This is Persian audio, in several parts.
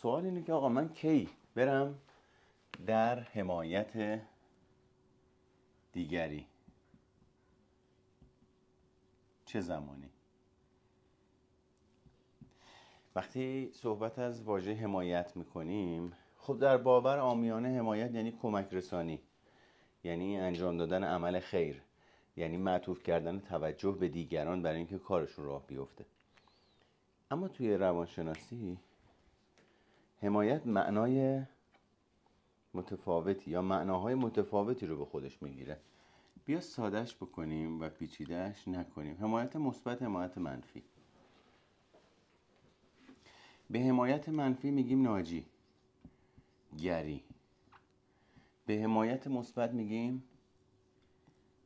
سوال اینه که آقا من کی برم در حمایت دیگری؟ چه زمانی؟ وقتی صحبت از واژه حمایت میکنیم، خب در باور عامیانه حمایت یعنی کمک رسانی، یعنی انجام دادن عمل خیر، یعنی معطوف کردن توجه به دیگران برای اینکه کارشون راه بیفته. اما توی روانشناسی حمایت معنای متفاوتی یا معناهای متفاوتی رو به خودش میگیره. بیا سادهش بکنیم و پیچیدهش نکنیم. حمایت مثبت، حمایت منفی. به حمایت منفی میگیم ناجی گری، به حمایت مثبت میگیم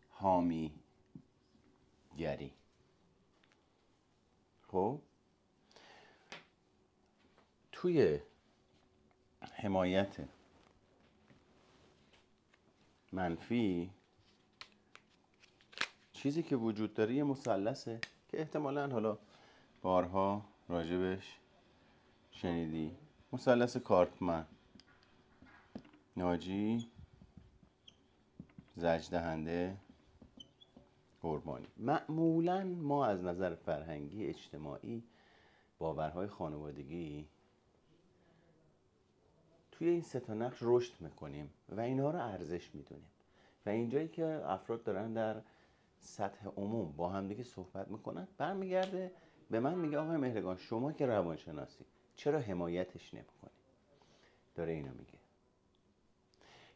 حامی گری. خب توی حمایت منفی چیزی که وجود داره یه مثلثه که احتمالاً حالا بارها راجبش شنیدی. مثلث کارپمن: ناجی، زجردهنده، قربانی. معمولاً ما از نظر فرهنگی، اجتماعی، باورهای خانوادگی توی این سه تا نقش رشد میکنیم و اینا رو ارزش میدونیم و اینجایی که افراد دارن در سطح عموم با همدیگه صحبت میکنن برمیگرده به من میگه آقای مهرگان شما که روانشناسی چرا حمایتش نمیکنی؟ داره اینو میگه.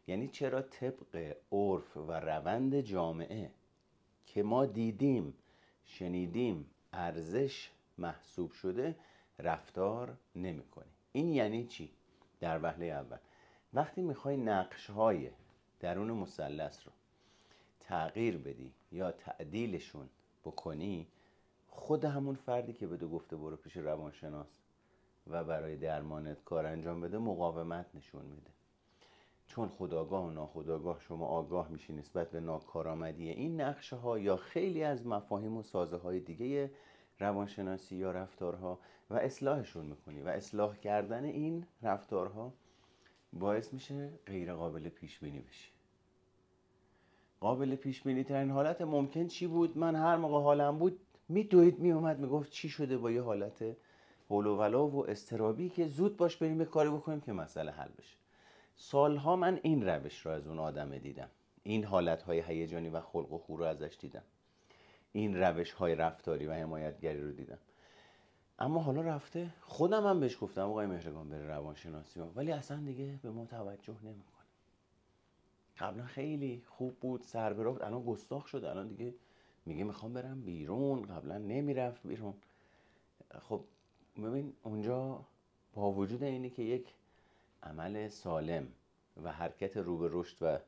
یعنی چرا طبق عرف و روند جامعه که ما دیدیم، شنیدیم، ارزش محسوب شده رفتار نمیکنی؟ این یعنی چی؟ در وهله اول وقتی میخوای نقش‌های درون مثلث رو تغییر بدی یا تعدیلشون بکنی، خود همون فردی که بده گفته برو پیش روانشناس و برای درمانت کار انجام بده مقاومت نشون میده، چون خودآگاه و ناخودآگاه شما آگاه میشی نسبت به ناکارآمدی این نقشه ها یا خیلی از مفاهیم و سازه های دیگه روانشناسی یا رفتارها و اصلاحشون میکنی و اصلاح کردن این رفتارها باعث میشه غیر قابل پیش بینی بشی. قابل پیش بینی ترین حالت ممکن چی بود؟ من هر موقع حالم بود میدوید میومد میگفت چی شده با یه حالت هول و ولا و اضطرابی که زود باش بریم یه کاری بکنیم که مسئله حل بشه. سالها من این روش رو از اون آدم دیدم، این حالتهای هیجانی و خلق و خو رو ازش دیدم، این روش‌های رفتاری و حمایتگری رو دیدم. اما حالا رفته، خودم هم بهش گفتم آقای مهرگان بره روانشناسی ها، ولی اصلا دیگه به ما توجه نمیکنه. قبلا خیلی خوب بود، سر به راه بود، الان گستاخ شده، الان دیگه میگه میخوام برم بیرون، قبلا نمیرفت بیرون. خب ببین اونجا با وجود اینه که یک عمل سالم و حرکت رو به رشد و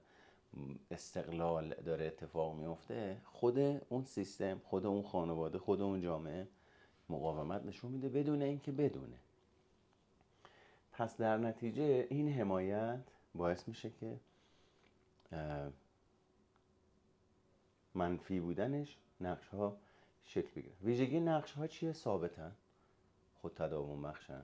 استقلال داره اتفاق میفته، خود اون سیستم، خود اون خانواده، خود اون جامعه مقاومت نشون میده بدون اینکه بدونه. پس در نتیجه این حمایت باعث میشه که منفی بودنش نقش ها شکل بگیره. ویژگی نقش ها چیه؟ ثابتن، خود تداوم بخشن.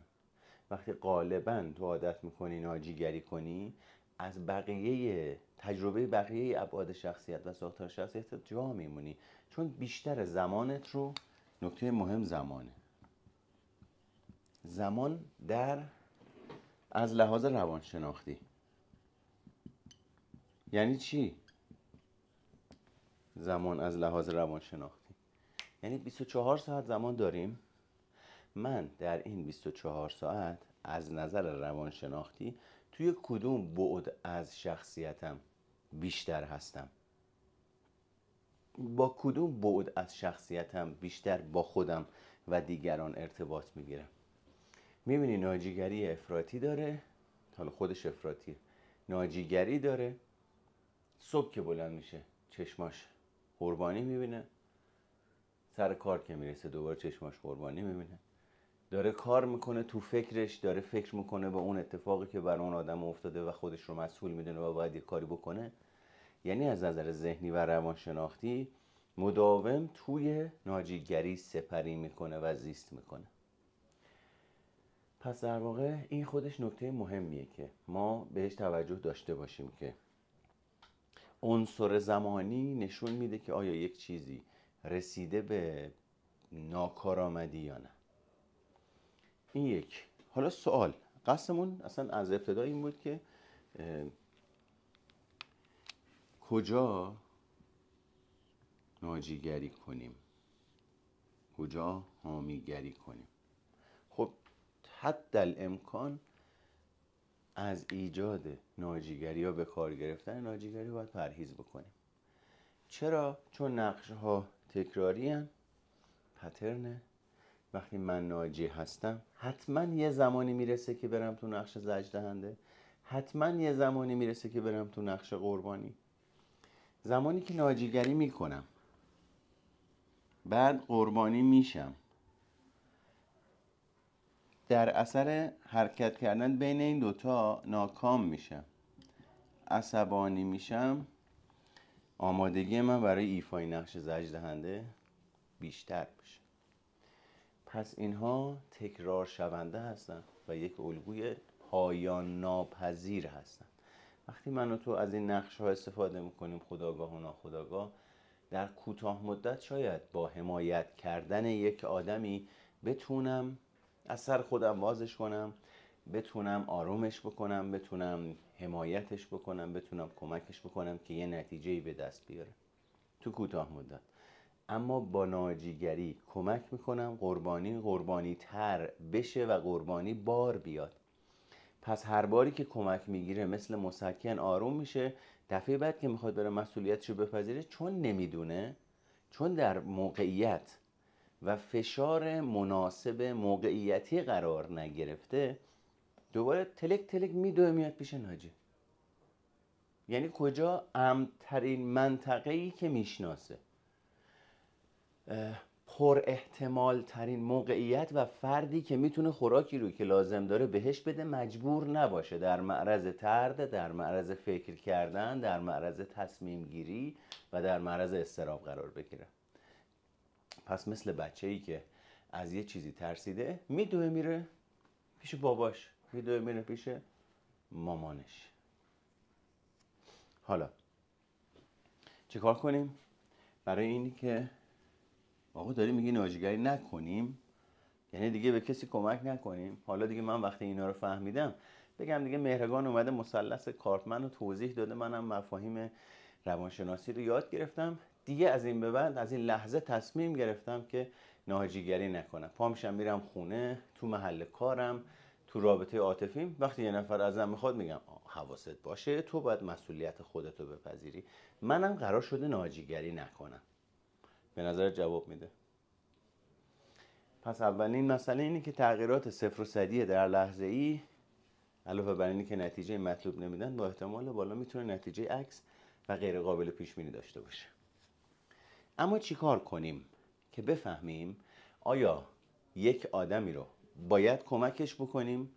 وقتی غالبا تو عادت میکنی ناجیگری کنی، از بقیه تجربه بقیه ابعاد شخصیت و ساختار شخصیت جا میمونی، چون بیشتر زمانت رو، نکته مهم زمان در از لحاظ روانشناختی. یعنی چی زمان از لحاظ روانشناختی؟ یعنی 24 ساعت زمان داریم. من در این 24 ساعت از نظر روانشناختی توی کدوم بعد از شخصیتم بیشتر هستم؟ با کدوم بعد از شخصیتم بیشتر با خودم و دیگران ارتباط میگیرم؟ میبینی ناجیگری افراطی داره، حالا خودش افراطیه، ناجیگری داره، صبح که بلند میشه چشماش قربانی میبینه، سر کار که میرسه دوباره چشماش قربانی میبینه، داره کار میکنه، تو فکرش داره فکر میکنه به اون اتفاقی که بر اون آدم افتاده و خودش رو مسئول میدونه و باید یه کاری بکنه. یعنی از نظر ذهنی و روانشناختی مداوم توی ناجیگری سپری میکنه و زیست میکنه. پس در واقع این خودش نکته مهمیه که ما بهش توجه داشته باشیم که عنصر زمانی نشون میده که آیا یک چیزی رسیده به ناکارآمدی یا نه. این یک. حالا سوال، قصدمون اصلا از ابتدا این بود که کجا ناجیگری کنیم، کجا حامیگری کنیم. خب حد الامکان از ایجاد ناجیگری یا به کار گرفتن ناجیگری باید پرهیز بکنیم. چرا؟ چون نقشه ها تکراری هن، پترنه. وقتی من ناجی هستم حتما یه زمانی میرسه که برم تو نقش زجردهنده، حتما یه زمانی میرسه که برم تو نقش قربانی. زمانی که ناجیگری میکنم بعد قربانی میشم، در اثر حرکت کردن بین این دوتا ناکام میشم، عصبانی میشم، آمادگی من برای ایفای نقش زجردهنده بیشتر میشه. پس اینها تکرار شونده هستن و یک الگوی پایان ناپذیر هستن. وقتی من و تو از این نقش ها استفاده میکنیم خودآگاه و ناخودآگاه، در کوتاه مدت شاید با حمایت کردن یک آدمی بتونم از سر خودم بازش کنم، بتونم آرومش بکنم، بتونم حمایتش بکنم، بتونم کمکش بکنم که یه نتیجه‌ای به دست بیاره تو کوتاه مدت. اما با ناجیگری کمک میکنم قربانی تر بشه و قربانی بار بیاد. پس هر باری که کمک میگیره مثل مسکن آروم میشه، دفعه بعد که میخواد بره مسئولیتشو بپذیره، چون نمیدونه، چون در موقعیت و فشار مناسب موقعیتی قرار نگرفته، دوباره تلک تلک میدوه میاد پیش ناجی. یعنی کجا؟ امن‌ترین منطقه‌ای که میشناسه، پر احتمال ترین موقعیت و فردی که میتونه خوراکی رو که لازم داره بهش بده، مجبور نباشه در معرض طرد، در معرض فکر کردن، در معرض تصمیم گیری و در معرض اضطراب قرار بگیره. پس مثل بچه‌ای که از یه چیزی ترسیده میدوه میره پیش باباش، میدوه میره پیش مامانش. حالا چیکار کنیم؟ برای اینی که آقا داری میگی ناجیگری نکنیم، یعنی دیگه به کسی کمک نکنیم. حالا دیگه من وقتی اینا رو فهمیدم، بگم دیگه مهرگان اومده مثلث کارپمن رو توضیح داده، منم مفاهیم روانشناسی رو یاد گرفتم، دیگه از این به بعد، از این لحظه تصمیم گرفتم که ناجیگری نکنم. پا میشم میرم خونه، تو محل کارم، تو رابطه عاطفیم، وقتی یه نفر ازم میخواد میگم حواست باشه، تو باید مسئولیت خودتو بپذیری. منم قرار شده ناجیگری نکنم. به نظر جواب میده؟ پس اولین مسئله اینه که تغییرات صفر و صدی در لحظه ای، علاوه بر اینی که نتیجه مطلوب نمیدن، با احتمال بالا میتونه نتیجه عکس و غیر قابل پیش بینی داشته باشه. اما چیکار کنیم که بفهمیم آیا یک آدمی رو باید کمکش بکنیم،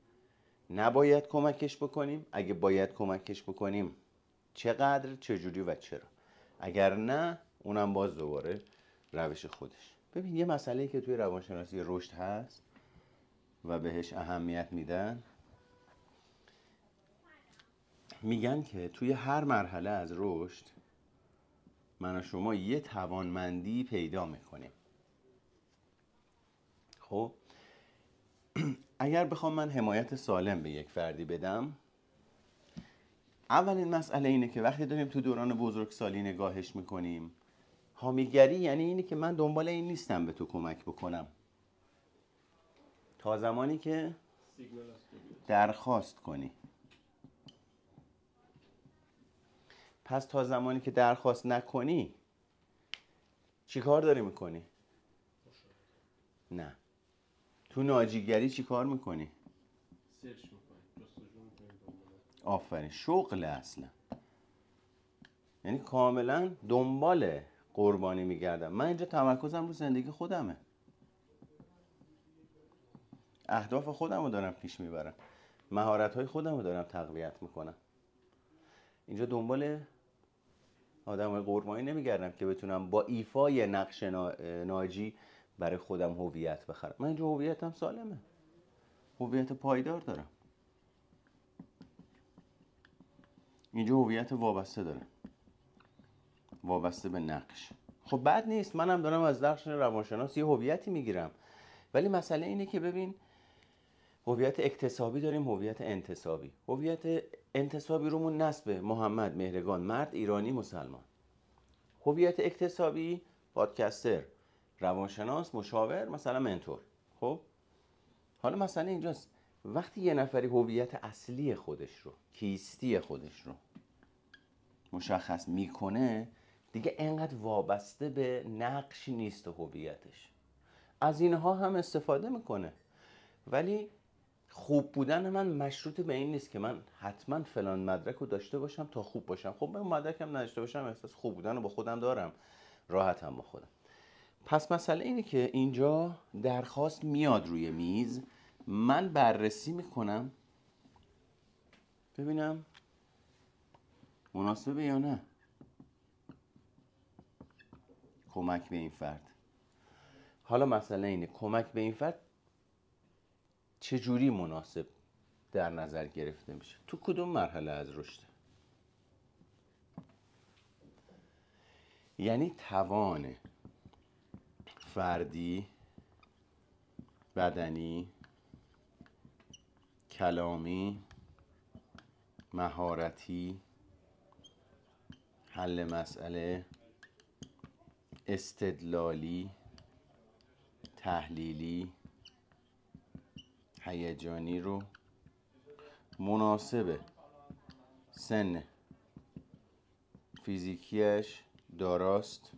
نباید کمکش بکنیم؟ اگه باید کمکش بکنیم چقدر، چجوری و چرا؟ اگر نه، اونم باز دوباره روش خودش. ببین یه مسئله‌ای که توی روانشناسی رشد هست و بهش اهمیت میدن، میگن که توی هر مرحله از رشد من و شما یه توانمندی پیدا میکنیم. خب اگر بخوام من حمایت سالم به یک فردی بدم، اولین مسئله اینه که وقتی داریم تو دوران بزرگسالی نگاهش میکنیم، حامیگری یعنی اینه که من دنبال این نیستم به تو کمک بکنم تا زمانی که درخواست کنی. پس تا زمانی که درخواست نکنی چی کار داری میکنی؟ نه. تو ناجیگری چی کار میکنی؟ آفرین، شغل اصلا. یعنی کاملا دنبال قربانی میگردم. من اینجا تمرکزم رو زندگی خودمه، اهداف خودم رو دارم پیش میبرم، مهارت‌های خودم رو دارم تقویت میکنم. اینجا دنبال آدم‌های قربانی نمیگردم که بتونم با ایفای نقش ناجی برای خودم هویت بخرم. من اینجا هویتم سالمه. هویت پایدار دارم، اینجا هویت وابسته دارم، وابسته به نقش. خب بد نیست، منم دارم از نقش روانشناس یه هویتی میگیرم، ولی مسئله اینه که ببین هویت اکتسابی داریم، هویت انتسابی. هویت انتسابی رومون نسب محمد مهرگان، مرد ایرانی مسلمان. هویت اکتسابی پادکستر، روانشناس، مشاور، مثلا منتور. خب حالا مسئله اینجاست، وقتی یه نفری هویت اصلی خودش رو، کیستی خودش رو مشخص میکنه، دیگه انقدر وابسته به نقش نیست هویتش، از اینها هم استفاده میکنه. ولی خوب بودن من مشروط به این نیست که من حتما فلان مدرک رو داشته باشم تا خوب باشم. خب من مدرکم نداشته باشم احساس خوب بودن رو با خودم دارم، راحتم با خودم. پس مسئله اینه که اینجا درخواست میاد روی میز، من بررسی میکنم ببینم مناسبه یا نه کمک به این فرد. حالا مسئله اینه کمک به این فرد چجوری مناسب در نظر گرفته میشه، تو کدوم مرحله از رشد. یعنی توان فردی، بدنی، کلامی، مهارتی، حل مسئله، استدلالی، تحلیلی، هیجانی رو مناسب سن فیزیکیش داراست.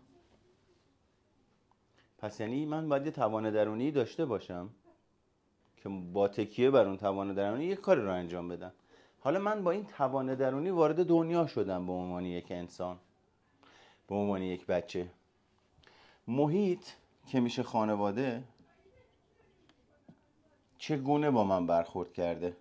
پس یعنی من باید یه توان درونی داشته باشم که با تکیه بر اون توان درونی یک کاری رو انجام بدم. حالا من با این توان درونی وارد دنیا شدم به عنوان یک انسان، به عنوان یک بچه. محیط که میشه خانواده چگونه با من برخورد کرده؟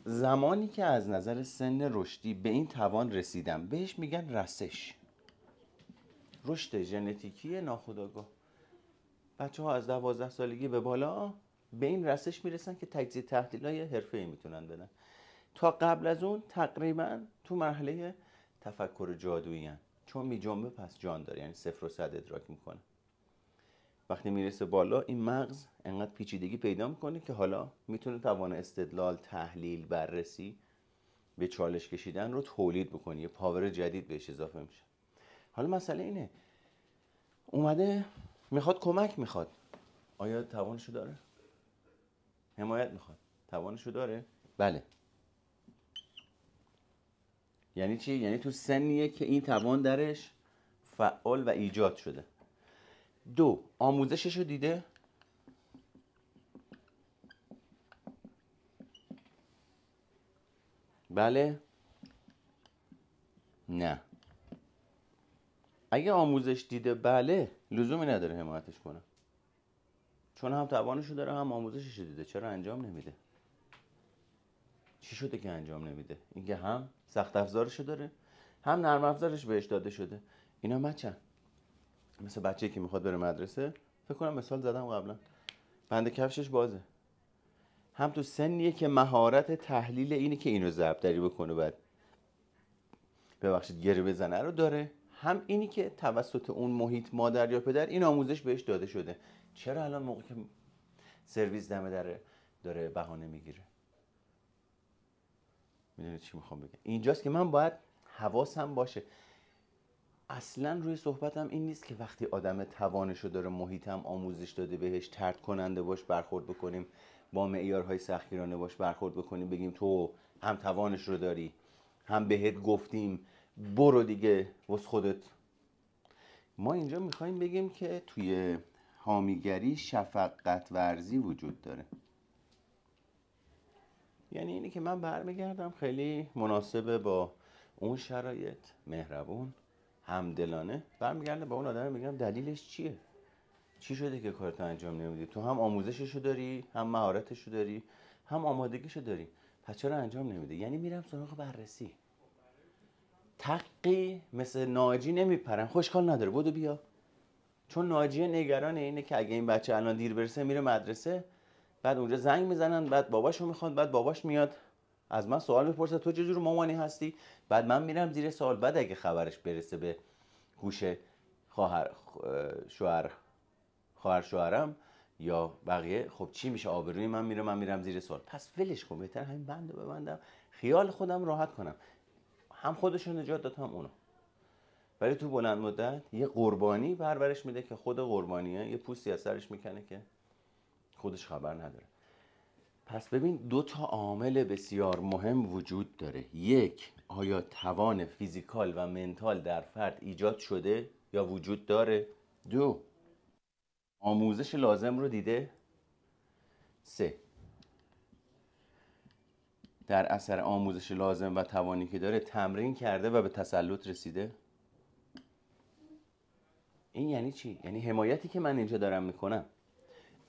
زمانی که از نظر سن رشدی به این توان رسیدم بهش میگن رسش، رشد ژنتیکی ناخودآگاه. بچه ها از 12 سالگی به بالا به این رسش میرسن که تجزیه تحلیل‌های حرفه‌ای میتونن بدن. تا قبل از اون تقریبا تو مرحله تفکر جادویی هن. چون میجنبه پس جان داره، یعنی 0 و 100 ادراک میکنه. وقتی میرسه بالا این مغز انقدر پیچیدگی پیدا میکنه که حالا میتونه توان استدلال، تحلیل، بررسی، به چالش کشیدن رو تولید بکنه، یه پاور جدید بهش اضافه میشه. حالا مسئله اینه اومده میخواد کمک، میخواد، آیا توانشو داره؟ حمایت میخواد، توانشو داره؟ بله. یعنی چی؟ یعنی تو سنیه که این توان درش فعال و ایجاد شده. 2. آموزششو دیده؟ بله؟ نه. اگه آموزش دیده بله، لزومی نداره حمایتش کنه، چون هم توانشو داره هم آموزششو دیده. چرا انجام نمیده؟ چی شده که انجام نمیده؟ اینکه هم سخت افزارشو داره هم نرم افزارش بهش داده شده. اینا بچن مثل بچه‌ای که میخواد بره مدرسه، فکر کنم مثال زدم قبلا، بند کفشش بازه. هم تو سنیه که مهارت تحلیل اینی که اینو ضربدری بکنه بعد ببخشید گره بزنه رو داره، هم اینی که توسط اون محیط مادر یا پدر این آموزش بهش داده شده. چرا الان موقع که سرویس دم دره داره بهانه میگیره؟ میدونید چی میخوام بگم؟ اینجاست که من باید حواسم باشه. اصلا روی صحبتم این نیست که وقتی آدم توانشو داره محیطم آموزش داده بهش طرد کننده باش برخورد بکنیم، با معیارهای سختگیرانه باش برخورد بکنیم، بگیم تو هم توانش رو داری هم بهت گفتیم برو دیگه واسه خودت. ما اینجا میخوایم بگیم که توی حامیگری شفقت ورزی وجود داره. یعنی اینی که من برمیگردم خیلی مناسبه با اون شرایط، مهربون، همدلانه برمیگردم با اون آدم، میگم دلیلش چیه؟ چی شده که کارت انجام نمیدی؟ تو هم آموزششو داری، هم مهارتشو داری، هم آمادگیشو داری، پس چرا انجام نمیدی؟ یعنی میرم سراغ بررسی. تقی مثل ناجی نمیپرن، خوشحال نداره، بودو بیا. چون ناجیه نگران اینه که اگه این بچه الان دیر برسه میره مدرسه، بعد اونجا زنگ میزنن، بعد باباشو میخواد، بعد باباش میاد از من سوال میپرسه تو چه جور مامانی هستی، بعد من میرم زیر سوال. بعد اگه خبرش برسه به گوش خواهر شوهر خواهر شوهرم یا بقیه، خب چی میشه؟ آبروی من میره، من میرم زیر سوال. پس ولش کن، بهتر همین بندو ببندم، خیال خودم راحت کنم، هم خودشو نجات داد هم اونو. ولی تو بلند مدت یه قربانی پرورش میده که خود قربانیه یه پوستی از سرش میکنه که خودش خبر نداره. پس ببین دو تا عامل بسیار مهم وجود داره. یک، آیا توان فیزیکال و منتال در فرد ایجاد شده یا وجود داره؟ دو، آموزش لازم رو دیده؟ سه، در اثر آموزش لازم و توانی که داره تمرین کرده و به تسلط رسیده؟ این یعنی چی؟ یعنی حمایتی که من اینجا دارم میکنم،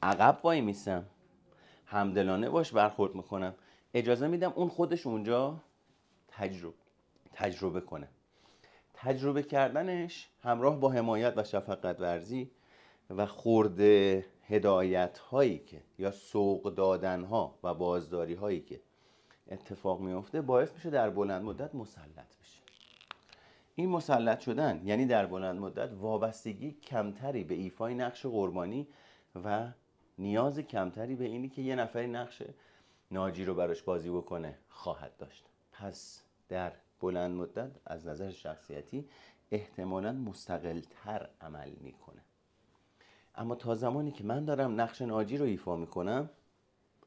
عقب وای میسم، همدلانه باش برخورد میکنم، اجازه میدم اون خودش اونجا تجربه کنه. تجربه کردنش همراه با حمایت و شفقت ورزی و خورده هدایت هایی که یا سوق دادن ها و بازداری هایی که اتفاق میفته باعث میشه در بلند مدت مسلط بشه. این مسلط شدن یعنی در بلند مدت وابستگی کمتری به ایفای نقش قربانی و نیاز کمتری به اینی که یه نفری نقش ناجی رو براش بازی بکنه خواهد داشت. پس در بلند مدت از نظر شخصیتی احتمالاً مستقل‌تر عمل میکنه. اما تا زمانی که من دارم نقش ناجی رو ایفا میکنم،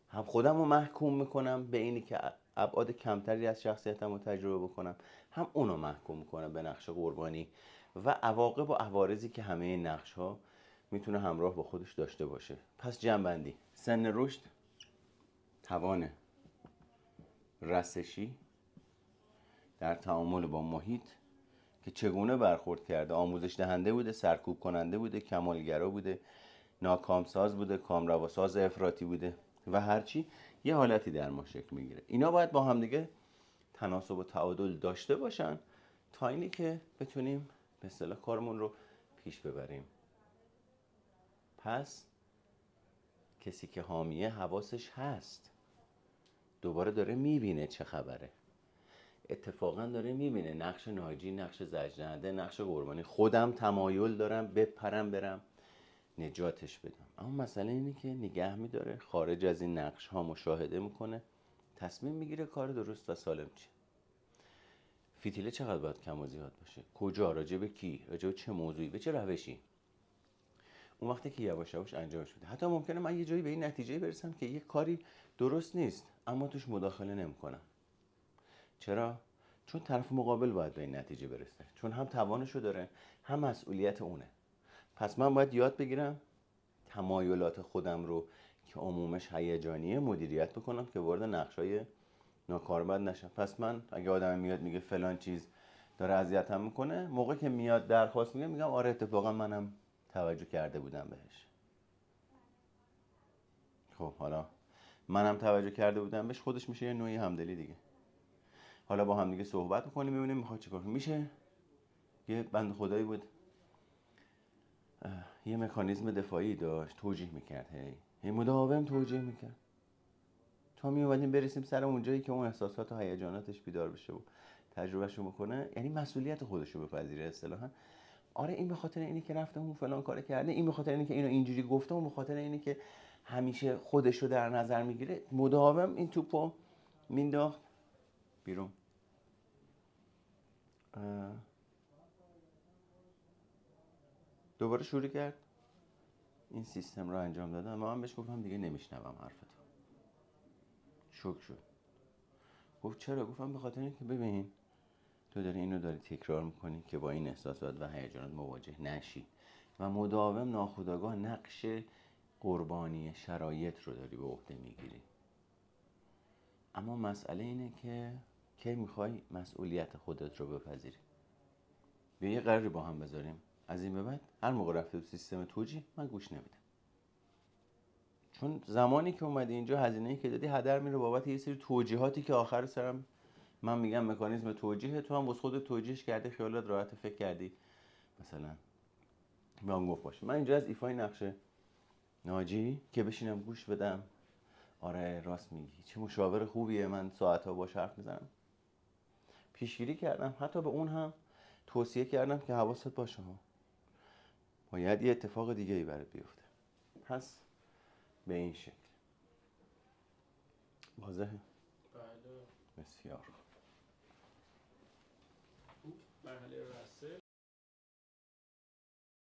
هم خودم رو محکوم میکنم به اینی که ابعاد کمتری از شخصیتم رو تجربه بکنم، هم اونو محکوم میکنم به نقش قربانی و عواقب و عوارضی که همه این نقش ها میتونه همراه با خودش داشته باشه. پس جمع‌بندی: سن رشد، توان رسشی در تعامل با محیط که چگونه برخورد کرده، آموزش دهنده بوده، سرکوب کننده بوده، کمالگرا بوده، ناکامساز بوده، کامرواساز افراطی بوده و هرچی یه حالتی در ما شکل میگیره. اینا باید با هم دیگه تناسب و تعادل داشته باشن تا اینی که بتونیم به اصطلاح کارمون رو پیش ببریم. پس کسی که حامیه حواسش هست، دوباره داره میبینه چه خبره، اتفاقا داره میبینه نقش ناجی، نقش زجرنده، نقش قربانی. خودم تمایل دارم بپرم برم نجاتش بدم، اما مسئله اینه که نگه میداره، خارج از این نقش ها مشاهده میکنه، تصمیم میگیره کار درست و سالم چیه. فتیله چقدر باید کم و زیاد باشه، کجا، راجع به کی، راجع به چه موضوعی، به چه روشی. اون وقتی که یواش یواش انجامش بده. حتی ممکنه من یه جایی به این نتیجه برسم که یه کاری درست نیست اما توش مداخله نمیکنم. چرا؟ چون طرف مقابل باید به این نتیجه برسه، چون هم توانشو داره هم مسئولیت اونه. پس من باید یاد بگیرم تمایلات خودم رو که عمومش هیجانیه مدیریت بکنم که وارد نقشای ناکاربد نشم. پس من اگه آدم میاد میگه فلان چیز داره اذیتم میکنه، موقع که میاد درخواست میگم آره اتفاقا منم توجه کرده بودم بهش. خب حالا منم توجه کرده بودم بهش، خودش میشه یه نوعی همدلی دیگه. حالا با هم دیگه صحبت میکنیم ببینیم میخواد چیکار کنه. میشه یه بند خدایی بود یه مکانیزم دفاعی داشت، توجیه میکرد، هی مداوم توجیه میکرد تا می اومدیم برسیم سر اونجایی که اون احساسات و هیجاناتش بیدار بشه و تجربهشو بکنه، یعنی مسئولیت خودشو بپذیره اصطلاحا. آره این به خاطر اینی که رفته اون فلان کار کرده، این به خاطر اینی که اینو اینجوری گفته، اون به خاطر اینی که همیشه خودشو در نظر میگیره، مداوم این توپو مینداخت بیرون. دوباره شروع کرد این سیستم رو انجام دادن و من بهش گفتم دیگه نمیشنوم حرفتو. شوک شد، گفت چرا؟ گفتم به خاطر اینکه ببین تو داری اینو داری تکرار میکنی که با این احساسات و هیجانات مواجه نشی و مداوم ناخودآگاه نقش قربانی شرایط رو داری به عهده میگیری. اما مسئله اینه که کی میخوای مسئولیت خودت رو بپذیری. بیا یه قراری با هم بذاریم از این به بعد هر موقع رفته تو سیستم توجیه من گوش نمیدم، چون زمانی که اومدی اینجا هزینه‌ای که دادی هدر میره بابت یه سری توجیهاتی که آخر سرم من میگم مکانیزم توجیه، تو هم واسه خودت توجیهش کردی، خیالت راحت، فکر کردی مثلا میام گفت باشه من اینجا از ایفای نقشه ناجی که بشینم گوش بدم. آره راست میگی، چه مشاور خوبیه، من ساعت‌ها باهاش حرف میزنم. پیشگیری کردم، حتی به اون هم توصیه کردم که حواست باشه ها، باید یه اتفاق دیگه ای برات بیفته. پس به این شکل واضحه؟ بله. بسیار خوب. مرحله رسل